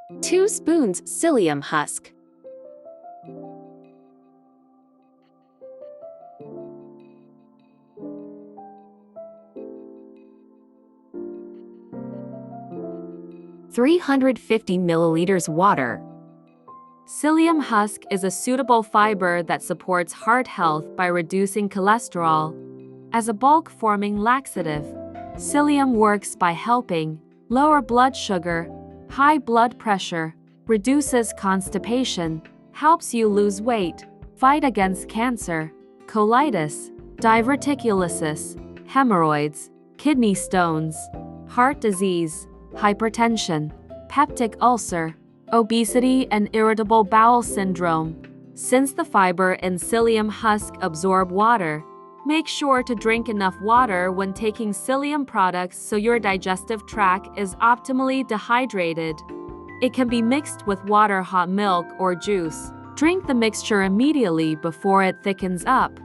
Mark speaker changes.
Speaker 1: 2 spoons psyllium husk. 350 milliliters water. Psyllium husk is a suitable fiber that supports heart health by reducing cholesterol. As a bulk-forming laxative, psyllium works by helping lower blood sugar, high blood pressure, reduces constipation, helps you lose weight, fight against cancer, colitis, diverticulosis, hemorrhoids, kidney stones, heart disease, hypertension, peptic ulcer, obesity, and irritable bowel syndrome. Since the fiber in psyllium husk absorb water, make sure to drink enough water when taking psyllium products so your digestive tract is optimally dehydrated. It can be mixed with water, hot milk, or juice. Drink the mixture immediately before it thickens up.